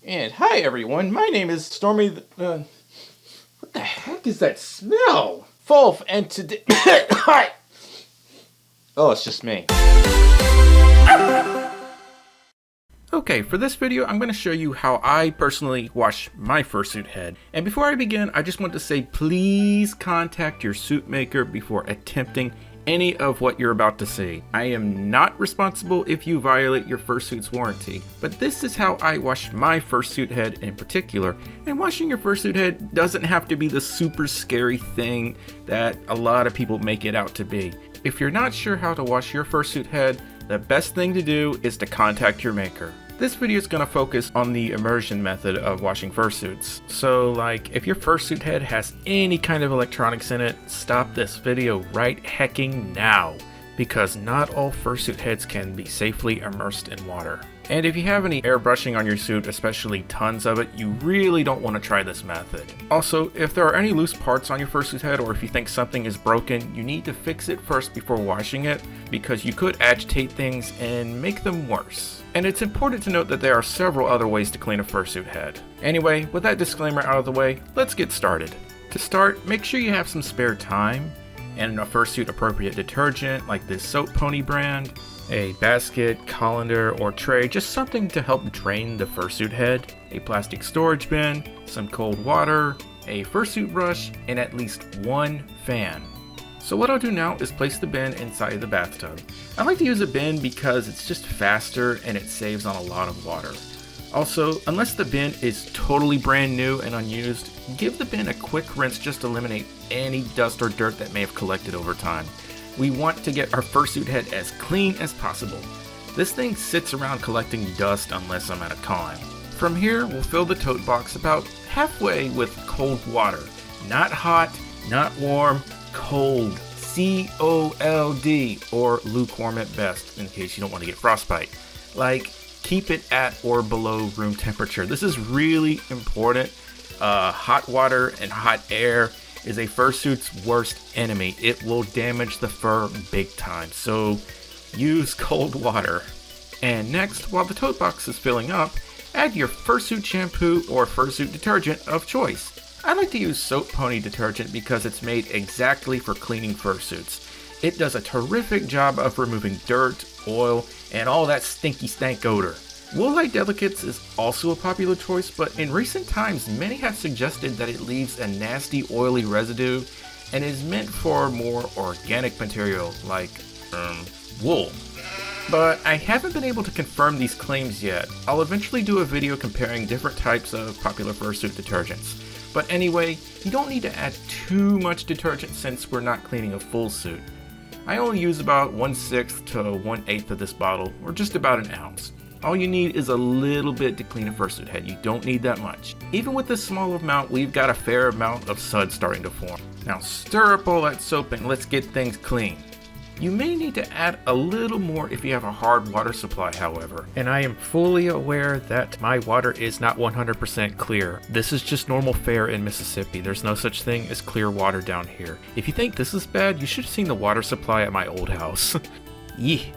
And hi everyone, my name is Stormi. What the heck is that smell? Folf, and today. Hi! Oh, it's just me. Okay, for this video, I'm going to show you how I personally wash my fursuit head. And before I begin, I just want to say please contact your suit maker before attempting any of what you're about to see. I am not responsible if you violate your fursuit's warranty, but this is how I wash my fursuit head in particular. And washing your fursuit head doesn't have to be the super scary thing that a lot of people make it out to be. If you're not sure how to wash your fursuit head, the best thing to do is to contact your maker. This video is going to focus on the immersion method of washing fursuits. So like, if your fursuit head has any kind of electronics in it, stop this video right hecking now, because not all fursuit heads can be safely immersed in water. And if you have any airbrushing on your suit, especially tons of it, you really don't want to try this method. Also, if there are any loose parts on your fursuit head, or if you think something is broken, you need to fix it first before washing it, because you could agitate things and make them worse. And it's important to note that there are several other ways to clean a fursuit head. Anyway, with that disclaimer out of the way, let's get started. To start, make sure you have some spare time and a fursuit appropriate detergent like this Soap Pony brand, a basket, colander, or tray, just something to help drain the fursuit head, a plastic storage bin, some cold water, a fursuit brush, and at least one fan. So what I'll do now is place the bin inside the bathtub. I like to use a bin because it's just faster and it saves on a lot of water. Also, unless the bin is totally brand new and unused, give the bin a quick rinse just to eliminate any dust or dirt that may have collected over time. We want to get our fursuit head as clean as possible. This thing sits around collecting dust unless I'm at a con. From here, we'll fill the tote box about halfway with cold water. Not hot, not warm, cold. C-O-L-D, or lukewarm at best, in case you don't want to get frostbite. Like, keep it at or below room temperature. This is really important. Hot water and hot air is a fursuit's worst enemy. It will damage the fur big time, so use cold water. And next, while the tote box is filling up, add your fursuit shampoo or fursuit detergent of choice. I like to use Soap Pony detergent because it's made exactly for cleaning fursuits. It does a terrific job of removing dirt, oil, and all that stinky stank odor. Wool-like Delicates is also a popular choice, but in recent times many have suggested that it leaves a nasty oily residue and is meant for more organic material like wool. But I haven't been able to confirm these claims yet. I'll eventually do a video comparing different types of popular fursuit detergents. But anyway, you don't need to add too much detergent since we're not cleaning a full suit. I only use about 1/6 to 1/8 of this bottle, or just about an ounce. All you need is a little bit to clean a fursuit head. You don't need that much. Even with this small amount, we've got a fair amount of suds starting to form. Now stir up all that soap and let's get things clean. You may need to add a little more if you have a hard water supply, however. And I am fully aware that my water is not 100% clear. This is just normal fare in Mississippi. There's no such thing as clear water down here. If you think this is bad, you should have seen the water supply at my old house. Yee.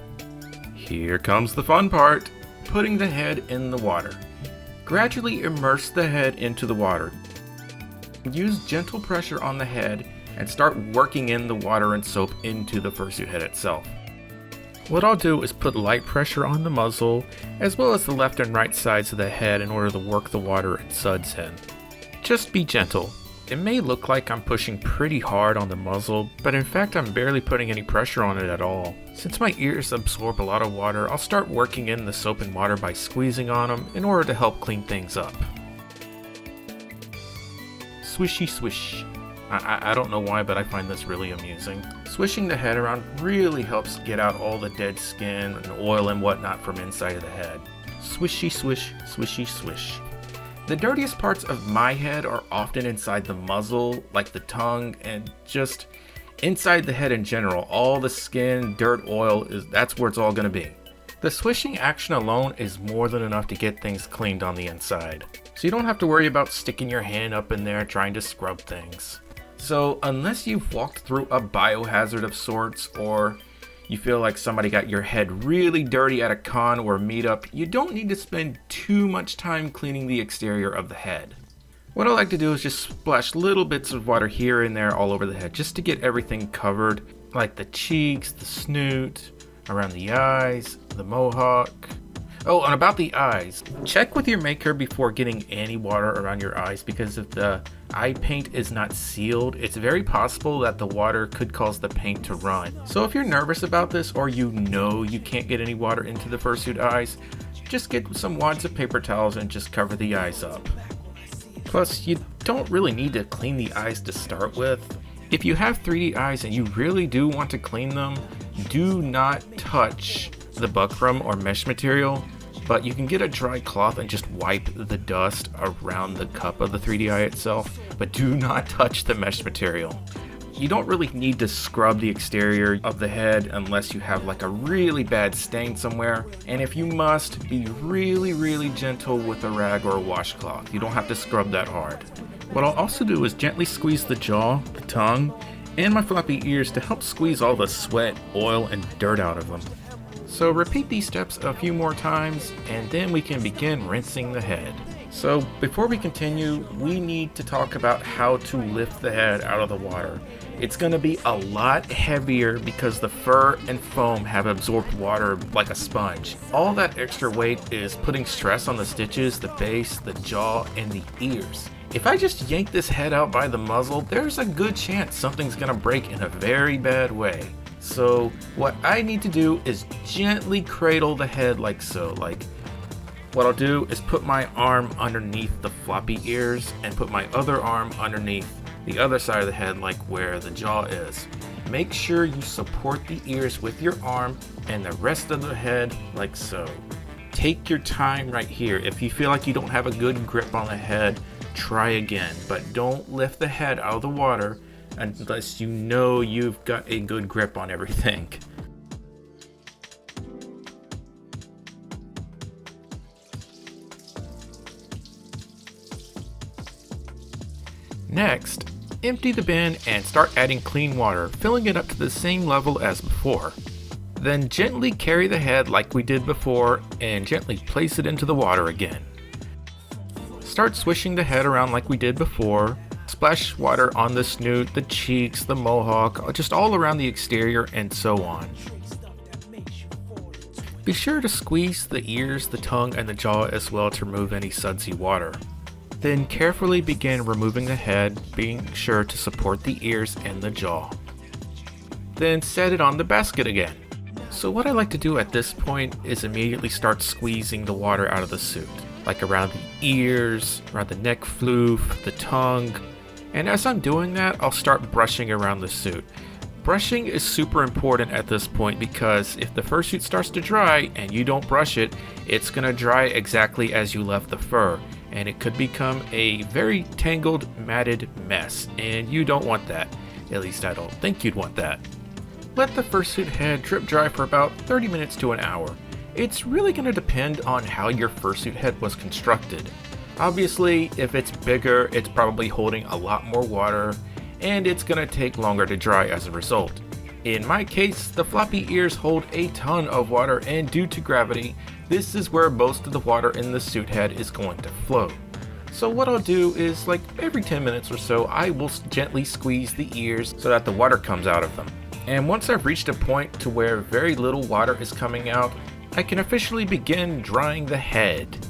Here comes the fun part. Putting the head in the water. Gradually immerse the head into the water. Use gentle pressure on the head and start working in the water and soap into the fursuit head itself. What I'll do is put light pressure on the muzzle as well as the left and right sides of the head in order to work the water and suds in. Just be gentle. It may look like I'm pushing pretty hard on the muzzle, but in fact I'm barely putting any pressure on it at all. Since my ears absorb a lot of water, I'll start working in the soap and water by squeezing on them in order to help clean things up. Swishy swish. I don't know why, but I find this really amusing. Swishing the head around really helps get out all the dead skin and oil and whatnot from inside of the head. Swishy swish, swishy swish. The dirtiest parts of my head are often inside the muzzle, like the tongue, and just inside the head in general. All the skin, dirt, oil, that's where it's all going to be. The swishing action alone is more than enough to get things cleaned on the inside. So you don't have to worry about sticking your hand up in there trying to scrub things. So unless you've walked through a biohazard of sorts, or you feel like somebody got your head really dirty at a con or meetup, you don't need to spend too much time cleaning the exterior of the head. What I like to do is just splash little bits of water here and there all over the head just to get everything covered, like the cheeks, the snoot, around the eyes, the mohawk. Oh, and about the eyes, check with your maker before getting any water around your eyes, because if the eye paint is not sealed, it's very possible that the water could cause the paint to run. So if you're nervous about this, or you know you can't get any water into the fursuit eyes, just get some wads of paper towels and just cover the eyes up. Plus, you don't really need to clean the eyes to start with. If you have 3D eyes and you really do want to clean them, do not touch the buckram or mesh material, but you can get a dry cloth and just wipe the dust around the cup of the 3D eye itself, but do not touch the mesh material. You don't really need to scrub the exterior of the head unless you have like a really bad stain somewhere, and if you must, be really gentle with a rag or a washcloth. You don't have to scrub that hard. What I'll also do is gently squeeze the jaw, the tongue, and my floppy ears to help squeeze all the sweat, oil, and dirt out of them. So repeat these steps a few more times, and then we can begin rinsing the head. So before we continue, we need to talk about how to lift the head out of the water. It's going to be a lot heavier because the fur and foam have absorbed water like a sponge. All that extra weight is putting stress on the stitches, the base, the jaw, and the ears. If I just yank this head out by the muzzle, there's a good chance something's going to break in a very bad way. So what I need to do is gently cradle the head like so. Like, what I'll do is put my arm underneath the floppy ears and put my other arm underneath the other side of the head, like where the jaw is. Make sure you support the ears with your arm and the rest of the head like so. Take your time right here. If you feel like you don't have a good grip on the head, try again, but don't lift the head out of the water unless you know you've got a good grip on everything. Next, empty the bin and start adding clean water, filling it up to the same level as before. Then gently carry the head like we did before and gently place it into the water again. Start swishing the head around like we did before. Splash water on the snoot, the cheeks, the mohawk, just all around the exterior and so on. Be sure to squeeze the ears, the tongue, and the jaw as well to remove any sudsy water. Then carefully begin removing the head, being sure to support the ears and the jaw. Then set it on the basket again. So what I like to do at this point is immediately start squeezing the water out of the suit, like around the ears, around the neck floof, the tongue. And as I'm doing that, I'll start brushing around the suit. Brushing is super important at this point because if the fursuit starts to dry and you don't brush it, it's going to dry exactly as you left the fur, and it could become a very tangled, matted mess, and you don't want that. At least I don't think you'd want that. Let the fursuit head drip dry for about 30 minutes to an hour. It's really going to depend on how your fursuit head was constructed. Obviously, if it's bigger, it's probably holding a lot more water, and it's going to take longer to dry as a result. In my case, the floppy ears hold a ton of water, and due to gravity, this is where most of the water in the suit head is going to flow. So what I'll do is, like every 10 minutes or so, I will gently squeeze the ears so that the water comes out of them. And once I've reached a point to where very little water is coming out, I can officially begin drying the head.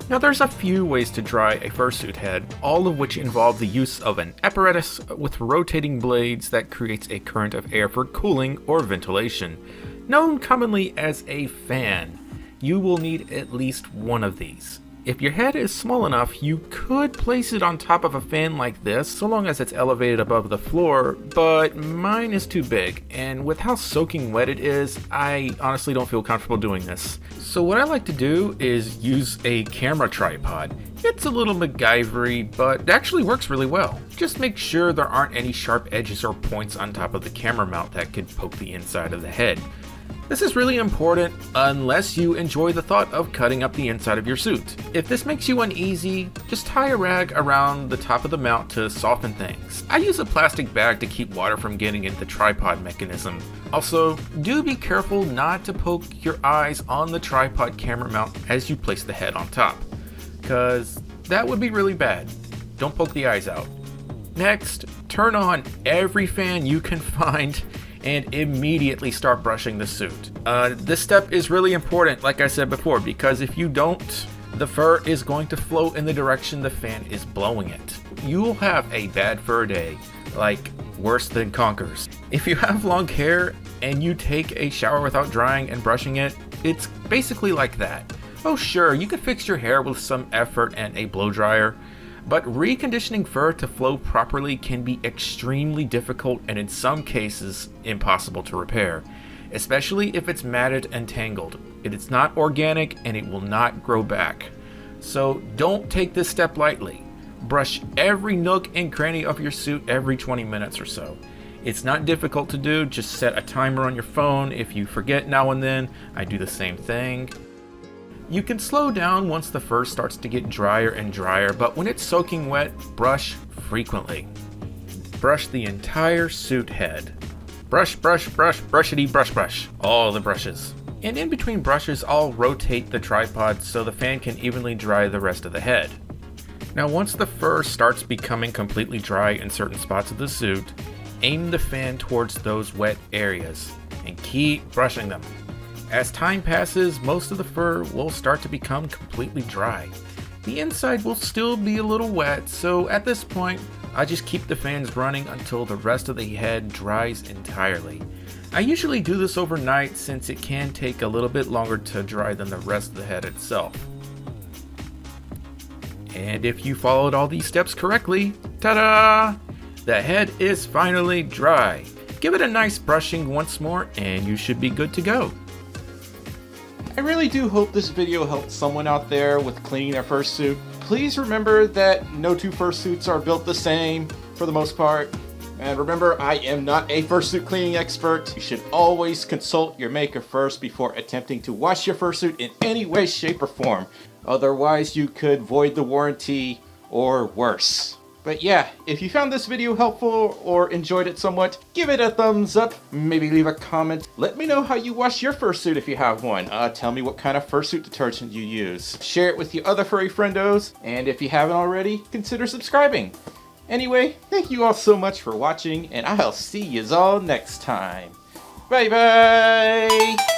Now there's a few ways to dry a fursuit head, all of which involve the use of an apparatus with rotating blades that creates a current of air for cooling or ventilation, known commonly as a fan. You will need at least one of these. If your head is small enough, you could place it on top of a fan like this, so long as it's elevated above the floor, but mine is too big, and with how soaking wet it is, I honestly don't feel comfortable doing this. So what I like to do is use a camera tripod. It's a little MacGyver-y, but it actually works really well. Just make sure there aren't any sharp edges or points on top of the camera mount that could poke the inside of the head. This is really important unless you enjoy the thought of cutting up the inside of your suit. If this makes you uneasy, just tie a rag around the top of the mount to soften things. I use a plastic bag to keep water from getting into the tripod mechanism. Also, do be careful not to poke your eyes on the tripod camera mount as you place the head on top, because that would be really bad. Don't poke the eyes out. Next, turn on every fan you can find and immediately start brushing the suit. This step is really important, like I said before, because if you don't, the fur is going to flow in the direction the fan is blowing it. You'll have a bad fur day, like worse than Conker's. If you have long hair and you take a shower without drying and brushing it, it's basically like that. Oh sure, you could fix your hair with some effort and a blow dryer, but reconditioning fur to flow properly can be extremely difficult and in some cases impossible to repair, especially if it's matted and tangled. It is not organic and it will not grow back. So don't take this step lightly. Brush every nook and cranny of your suit every 20 minutes or so. It's not difficult to do, just set a timer on your phone. If you forget now and then, I do the same thing. You can slow down once the fur starts to get drier and drier, but when it's soaking wet, brush frequently. Brush the entire suit head. Brush, brush, brush, brushity, brush, brush. All the brushes. And in between brushes, I'll rotate the tripod so the fan can evenly dry the rest of the head. Now once the fur starts becoming completely dry in certain spots of the suit, aim the fan towards those wet areas and keep brushing them. As time passes, most of the fur will start to become completely dry. The inside will still be a little wet, so at this point, I just keep the fans running until the rest of the head dries entirely. I usually do this overnight since it can take a little bit longer to dry than the rest of the head itself. And if you followed all these steps correctly, ta-da! The head is finally dry. Give it a nice brushing once more and you should be good to go. I really do hope this video helped someone out there with cleaning their fursuit. Please remember that no two fursuits are built the same for the most part. And remember, I am not a fursuit cleaning expert. You should always consult your maker first before attempting to wash your fursuit in any way, shape, or form. Otherwise, you could void the warranty or worse. But yeah, if you found this video helpful or enjoyed it somewhat, give it a thumbs up, maybe leave a comment. Let me know how you wash your fursuit if you have one. Tell me what kind of fursuit detergent you use. Share it with your other furry friendos, and if you haven't already, consider subscribing. Anyway, thank you all so much for watching, and I'll see yous all next time. Bye bye!